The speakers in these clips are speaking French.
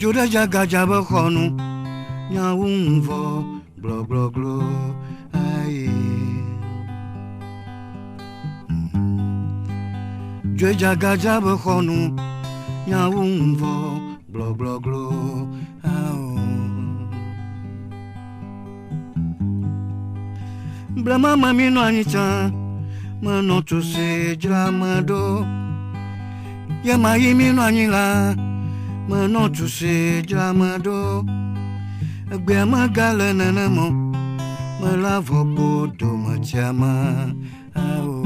Joda jaga jaba khonu nyawumvo blo blo blo aye. Joda jaga jaba khonu nyawumvo blo blo blo ao. Blama mami no anita mano to se dramado. Yama yimi no anila mano to se dramado. Agbe magala nanamo malavo bodo machama ao.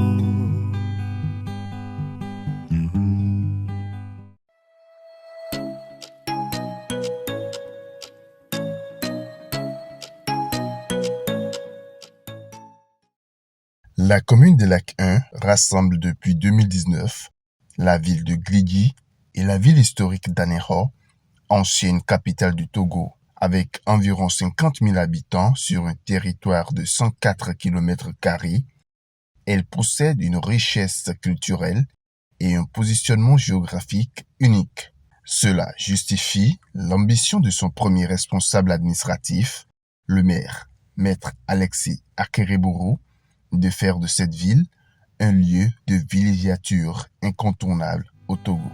La commune de Lac 1 rassemble depuis 2019 la ville de Grigui et la ville historique d'Anéro, ancienne capitale du Togo, avec environ 50 000 habitants sur un territoire de 104 km². Elle possède une richesse culturelle et un positionnement géographique unique. Cela justifie l'ambition de son premier responsable administratif, le maire, Maître Alexis Akerebourou, de faire de cette ville un lieu de villégiature incontournable au Togo.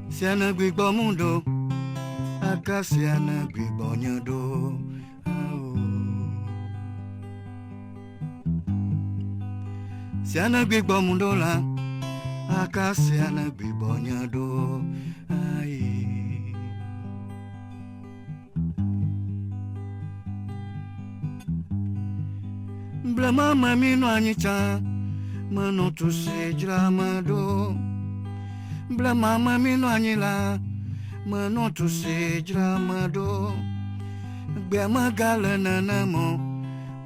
Siana gbigbo mundo, aka siana gbigbo nyado. Siana gbigbo mundo la, aka siana gbigbo nyado. Blama mami no anita, mano to se dramado. Blama mami no anila, mano to se dramado. Gbe magala nanamo,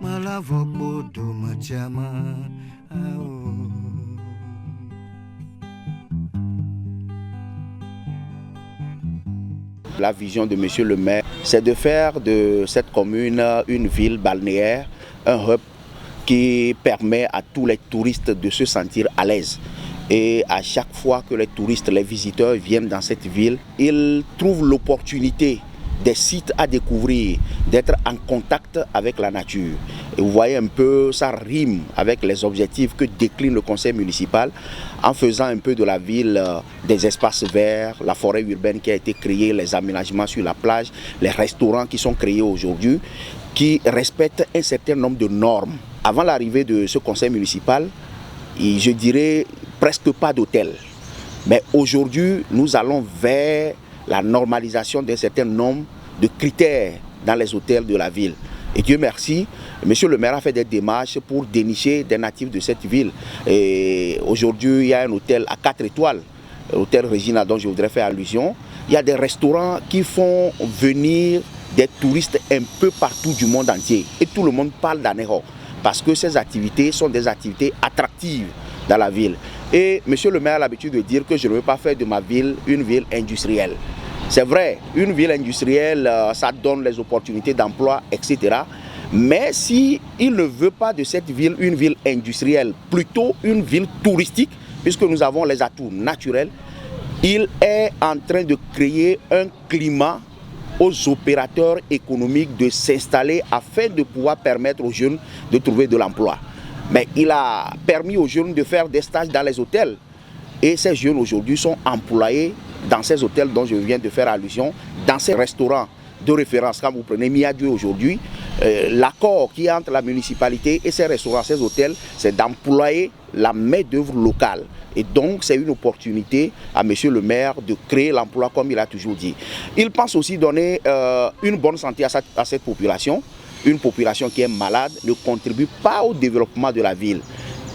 malavo bodo machama ao. La vision de Monsieur le maire, c'est de faire de cette commune une ville balnéaire, un hub qui permet à tous les touristes de se sentir à l'aise. Et à chaque fois que les touristes, les visiteurs viennent dans cette ville, ils trouvent l'opportunité des sites à découvrir, d'être en contact avec la nature. Et vous voyez un peu, ça rime avec les objectifs que décline le conseil municipal en faisant un peu de la ville des espaces verts, la forêt urbaine qui a été créée, les aménagements sur la plage, les restaurants qui sont créés aujourd'hui, qui respectent un certain nombre de normes. Avant l'arrivée de ce conseil municipal, je dirais presque pas d'hôtel. Mais aujourd'hui, nous allons vers la normalisation d'un certain nombre de critères dans les hôtels de la ville. Et Dieu merci, Monsieur le maire a fait des démarches pour dénicher des natifs de cette ville. Et aujourd'hui, il y a un hôtel à 4 étoiles, l'hôtel Regina dont je voudrais faire allusion. Il y a des restaurants qui font venir des touristes un peu partout du monde entier. Et tout le monde parle d'Anéro, parce que ces activités sont des activités attractives dans la ville. Et Monsieur le maire a l'habitude de dire que je ne veux pas faire de ma ville une ville industrielle. C'est vrai, une ville industrielle, ça donne les opportunités d'emploi, etc. Mais si il ne veut pas de cette ville une ville industrielle, plutôt une ville touristique, puisque nous avons les atouts naturels, il est en train de créer un climat aux opérateurs économiques de s'installer afin de pouvoir permettre aux jeunes de trouver de l'emploi. Mais il a permis aux jeunes de faire des stages dans les hôtels. Et ces jeunes aujourd'hui sont employés dans ces hôtels dont je viens de faire allusion, dans ces restaurants de référence. Quand vous prenez Miadieu aujourd'hui, l'accord qui est entre la municipalité et ces restaurants, ces hôtels, c'est d'employer la main-d'œuvre locale. Et donc, c'est une opportunité à Monsieur le maire de créer l'emploi comme il a toujours dit. Il pense aussi donner une bonne santé à cette population. Une population qui est malade ne contribue pas au développement de la ville.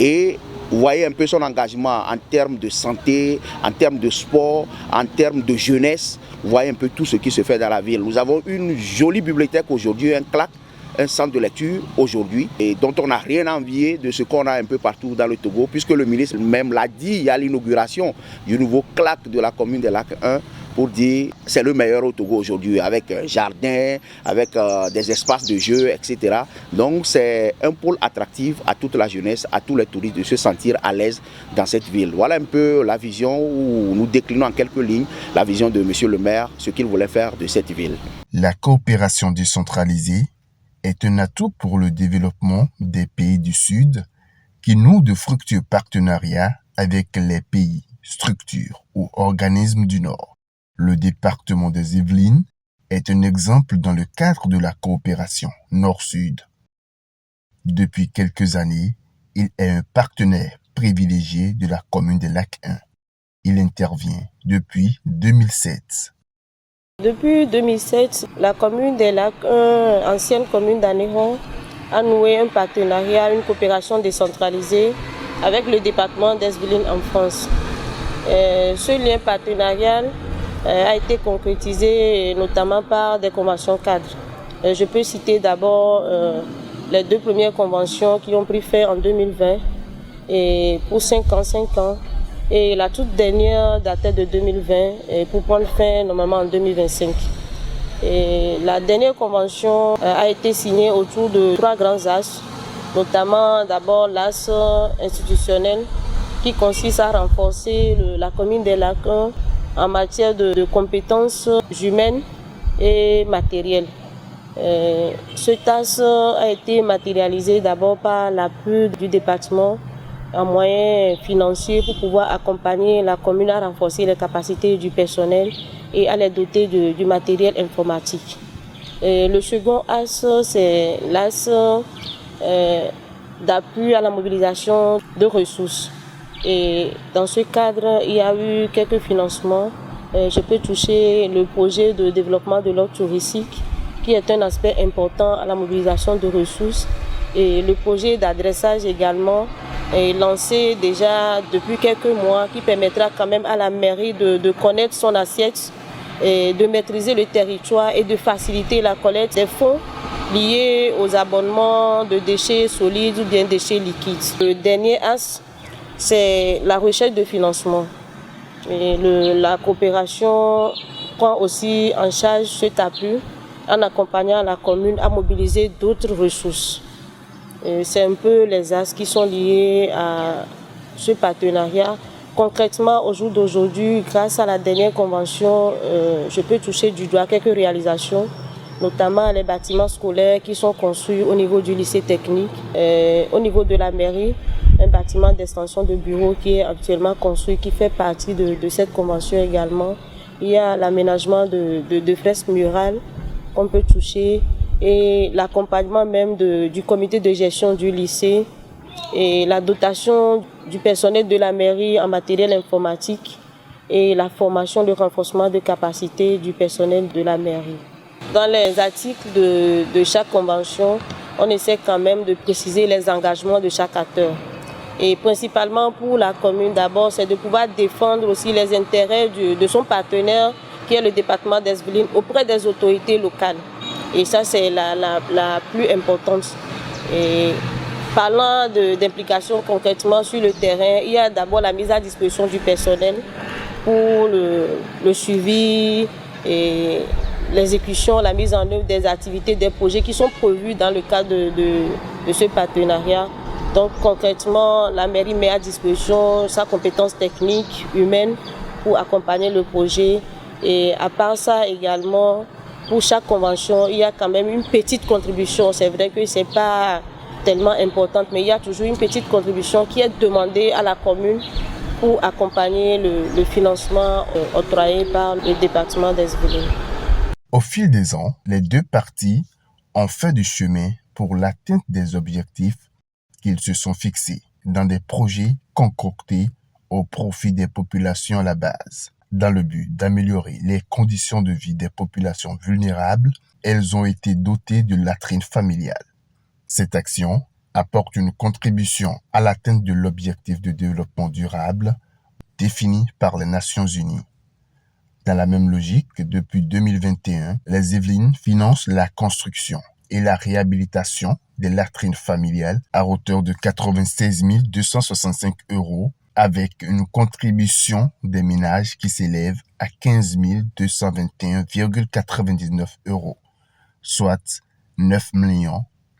Et vous voyez un peu son engagement en termes de santé, en termes de sport, en termes de jeunesse. Vous voyez un peu tout ce qui se fait dans la ville. Nous avons une jolie bibliothèque aujourd'hui, un CLAC, un centre de lecture aujourd'hui, et dont on n'a rien à envier de ce qu'on a un peu partout dans le Togo, puisque le ministre même l'a dit, il y a l'inauguration du nouveau CLAC de la commune de Lac 1 pour dire c'est le meilleur au Togo aujourd'hui, avec un jardin, avec des espaces de jeux, etc. Donc c'est un pôle attractif à toute la jeunesse, à tous les touristes de se sentir à l'aise dans cette ville. Voilà un peu la vision où nous déclinons en quelques lignes la vision de Monsieur le maire, ce qu'il voulait faire de cette ville. La coopération décentralisée est un atout pour le développement des pays du Sud qui nouent de fructueux partenariats avec les pays, structures ou organismes du Nord. Le département des Yvelines est un exemple dans le cadre de la coopération Nord-Sud. Depuis quelques années, il est un partenaire privilégié de la commune des Lacs 1. Il intervient depuis 2007. Depuis 2007, la commune des Lacs 1, ancienne commune d'Anéron, a noué un partenariat, une coopération décentralisée avec le département des Yvelines en France. Ce lien partenarial a été concrétisé notamment par des conventions cadres. Je peux citer d'abord les 2 premières conventions qui ont pris fin en 2020 et pour 5 ans. Et la toute dernière datait de 2020 pour prendre fin normalement en 2025. Et la dernière convention a été signée autour de 3 grands axes, notamment d'abord l'axe institutionnel qui consiste à renforcer la commune des Lacs 1 en matière de compétences humaines et matérielles. Ce axe a été matérialisé d'abord par l'appui du département en moyens financiers pour pouvoir accompagner la commune à renforcer les capacités du personnel et à les doter du matériel informatique. Le second axe, c'est l'axe d'appui à la mobilisation de ressources. Et dans ce cadre, il y a eu quelques financements. Je peux toucher le projet de développement de l'offre touristique, qui est un aspect important à la mobilisation de ressources. Et le projet d'adressage également est lancé déjà depuis quelques mois, qui permettra quand même à la mairie de connaître son assiette, et de maîtriser le territoire et de faciliter la collecte des fonds liés aux abonnements de déchets solides ou bien déchets liquides. Le dernier axe, c'est la recherche de financement. Et la coopération prend aussi en charge cet appui en accompagnant la commune à mobiliser d'autres ressources. C'est un peu les axes qui sont liés à ce partenariat. Concrètement, au jour d'aujourd'hui, grâce à la dernière convention, je peux toucher du doigt quelques réalisations, notamment les bâtiments scolaires qui sont construits au niveau du lycée technique, au niveau de la mairie, un bâtiment d'extension de bureaux qui est actuellement construit, qui fait partie de cette convention également. Il y a l'aménagement de fresques murales qu'on peut toucher et l'accompagnement même du comité de gestion du lycée et la dotation du personnel de la mairie en matériel informatique et la formation, le renforcement de capacité du personnel de la mairie. Dans les articles de chaque convention, on essaie quand même de préciser les engagements de chaque acteur. Et principalement pour la commune d'abord, c'est de pouvoir défendre aussi les intérêts de son partenaire qui est le département des Yvelines auprès des autorités locales. Et ça, c'est la plus importante. Et parlant d'implication concrètement sur le terrain, il y a d'abord la mise à disposition du personnel pour le suivi et l'exécution, la mise en œuvre des activités, des projets qui sont prévus dans le cadre de ce partenariat. Donc concrètement, la mairie met à disposition sa compétence technique, humaine pour accompagner le projet. Et à part ça également, pour chaque convention, il y a quand même une petite contribution. C'est vrai que ce n'est pas tellement importante, mais il y a toujours une petite contribution qui est demandée à la commune pour accompagner le financement octroyé par le département des Yvelines. Au fil des ans, les 2 parties ont fait du chemin pour l'atteinte des objectifs qu'ils se sont fixés dans des projets concoctés au profit des populations à la base. Dans le but d'améliorer les conditions de vie des populations vulnérables, elles ont été dotées de latrines familiales. Cette action apporte une contribution à l'atteinte de l'objectif de développement durable défini par les Nations Unies. Dans la même logique, depuis 2021, les Yvelines financent la construction et la réhabilitation des latrines familiales à hauteur de 96 265 € avec une contribution des ménages qui s'élève à 15 221,99 €, soit 9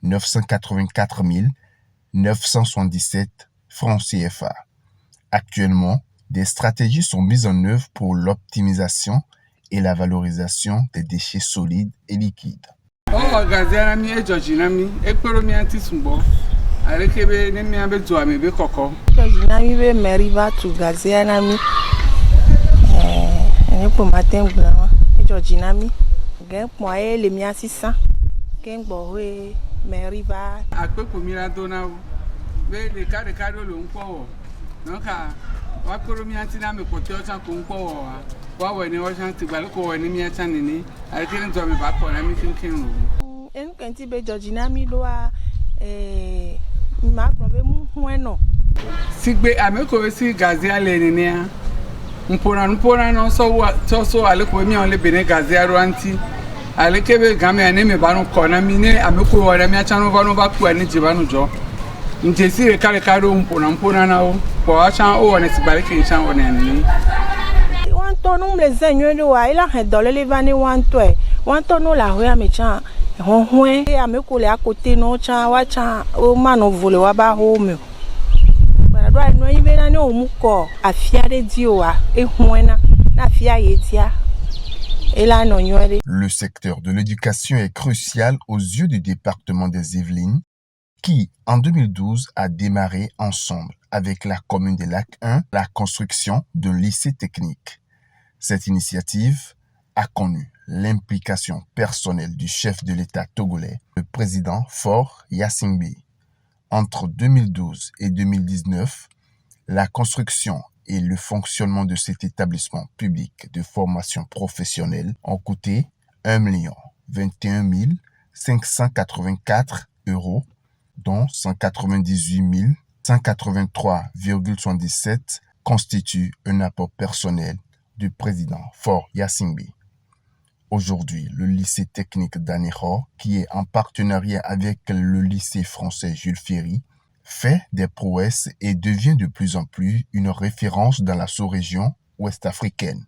984 977 francs CFA. Actuellement, des stratégies sont mises en œuvre pour l'optimisation et la valorisation des déchets solides et liquides. Sigbe ameko si gazia lenenia mpona no so aleko mi on le bene gazia roanti alekebe game aneme ba no kona mi ne ameko wora mi acha no ba ku ani jiba no jo nje si re kare kare mpona na o ko acha o wona sibale kin chan wona ni wanto no mle zenyo le wa ila he dole le vani wanto no la hoya me chan honhwe ameko le akote no chan wa chan o ma no vole wa ba ho me. Le secteur de l'éducation est crucial aux yeux du département des Yvelines qui, en 2012, a démarré ensemble avec la commune des Lacs 1 la construction d'un lycée technique. Cette initiative a connu l'implication personnelle du chef de l'État togolais, le président Faure Gnassingbé. Entre 2012 et 2019, la construction et le fonctionnement de cet établissement public de formation professionnelle ont coûté 1 021 584 €, dont 198 183,77 constituent un apport personnel du président Faure Gnassingbé. Aujourd'hui, le lycée technique d'Anéro, qui est en partenariat avec le lycée français Jules Ferry, fait des prouesses et devient de plus en plus une référence dans la sous-région ouest-africaine.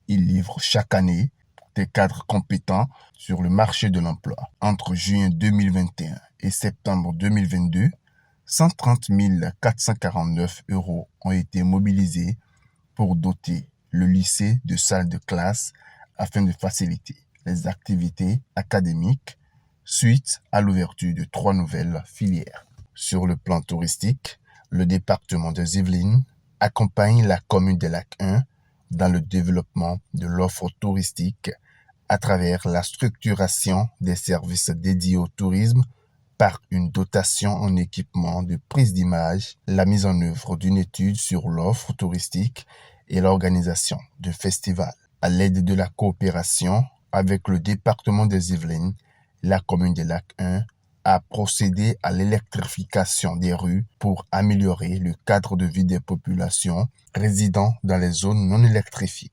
Il livre chaque année des cadres compétents sur le marché de l'emploi. Entre juin 2021 et septembre 2022, 130 449 € ont été mobilisés pour doter le lycée de salles de classe afin de faciliter les activités académiques suite à l'ouverture de 3 nouvelles filières. Sur le plan touristique, le département des Yvelines accompagne la commune des Lacs 1 dans le développement de l'offre touristique à travers la structuration des services dédiés au tourisme par une dotation en équipement de prise d'image, la mise en œuvre d'une étude sur l'offre touristique et l'organisation de festivals. À l'aide de la coopération avec le département des Yvelines, la commune des Lacs 1 a procédé à l'électrification des rues pour améliorer le cadre de vie des populations résidant dans les zones non électrifiées.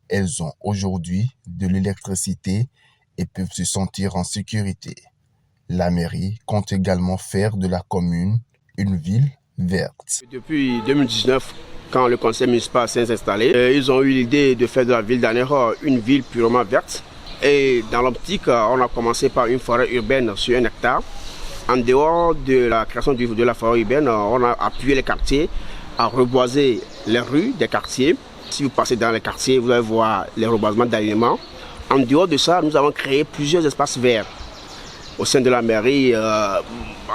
Elles ont aujourd'hui de l'électricité et peuvent se sentir en sécurité. La mairie compte également faire de la commune une ville verte. Depuis 2019, quand le conseil municipal s'est installé, ils ont eu l'idée de faire de la ville d'Anéro une ville purement verte. Et dans l'optique, on a commencé par une forêt urbaine sur 1 hectare. En dehors de la création de la forêt urbaine, on a appuyé les quartiers à reboiser les rues des quartiers. Si vous passez dans les quartiers, vous allez voir les reboisements d'aliments. En dehors de ça, nous avons créé plusieurs espaces verts. Au sein de la mairie, à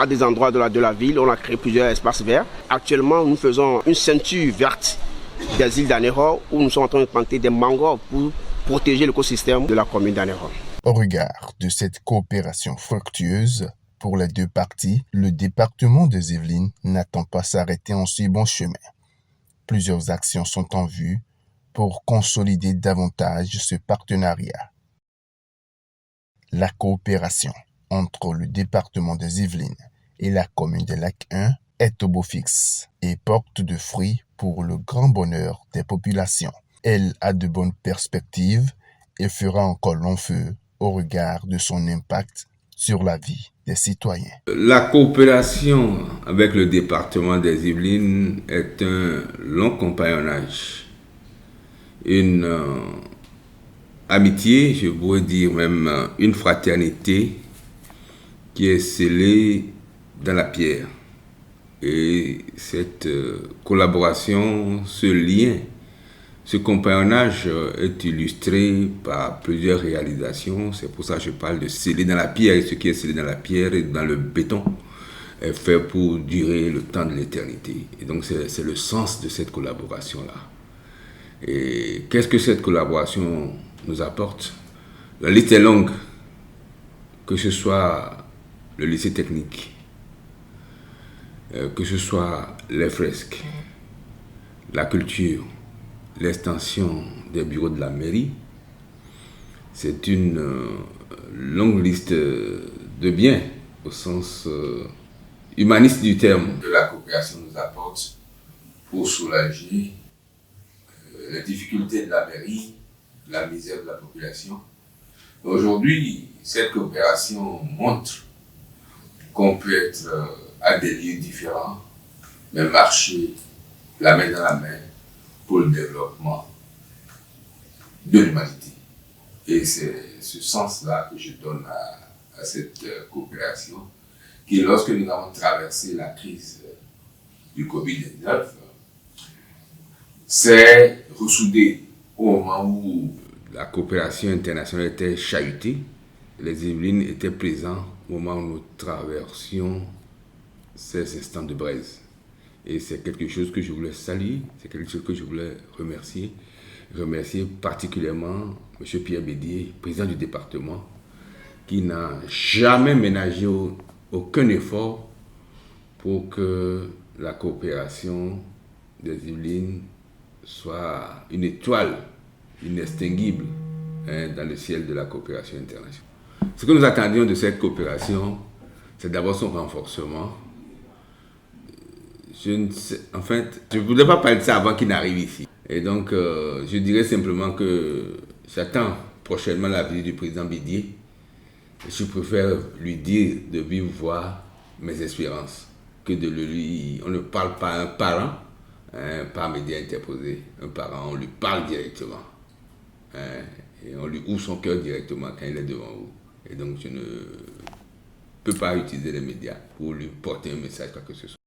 des endroits de la ville, on a créé plusieurs espaces verts. Actuellement, nous faisons une ceinture verte des îles d'Anéro où nous sommes en train de planter des mangroves pour protéger l'écosystème de la commune d'Anéro. Au regard de cette coopération fructueuse pour les deux parties, le département des Yvelines n'attend pas s'arrêter en si bon chemin. Plusieurs actions sont en vue pour consolider davantage ce partenariat. La coopération entre le département des Yvelines et la commune des Lacs 1 est au beau fixe et porte de fruits pour le grand bonheur des populations. Elle a de bonnes perspectives et fera encore long feu au regard de son impact sur la vie des citoyens. La coopération avec le département des Yvelines est un long compagnonnage, une amitié, je pourrais dire même une fraternité qui est scellée dans la pierre. Et cette collaboration, ce lien, ce compagnonnage est illustré par plusieurs réalisations. C'est pour ça que je parle de sceller dans la pierre. Et ce qui est scellé dans la pierre et dans le béton est fait pour durer le temps de l'éternité. Et donc c'est le sens de cette collaboration-là. Et qu'est-ce que cette collaboration nous apporte? La liste est longue, que ce soit le lycée technique, que ce soit les fresques, la culture, l'extension des bureaux de la mairie. C'est une longue liste de biens au sens humaniste du terme que la coopération nous apporte pour soulager les difficultés de la mairie, la misère de la population. Aujourd'hui, cette coopération montre qu'on peut être à des lieux différents, mais marcher la main dans la main pour le développement de l'humanité. Et c'est ce sens-là que je donne à cette coopération, qui, lorsque nous avons traversé la crise du Covid-19, s'est ressoudée au moment où la coopération internationale était chahutée. Les Yvelines étaient présents au moment où nous traversions ces instants de braise. Et c'est quelque chose que je voulais saluer, c'est quelque chose que je voulais remercier. Remercier particulièrement M. Pierre Bédier, président du département, qui n'a jamais ménagé aucun effort pour que la coopération des Yvelines soit une étoile inextinguible dans le ciel de la coopération internationale. Ce que nous attendions de cette coopération, c'est d'abord son renforcement. Je ne voudrais pas parler de ça avant qu'il n'arrive ici. Et donc, je dirais simplement que j'attends prochainement la visite du président Bédier. Je préfère lui dire de vive voix mes espérances que de lui... On ne parle pas à un parent par médias interposés. Un parent, on lui parle directement. Et on lui ouvre son cœur directement quand il est devant vous. Et donc, je ne peux pas utiliser les médias pour lui porter un message, quoi que ce soit.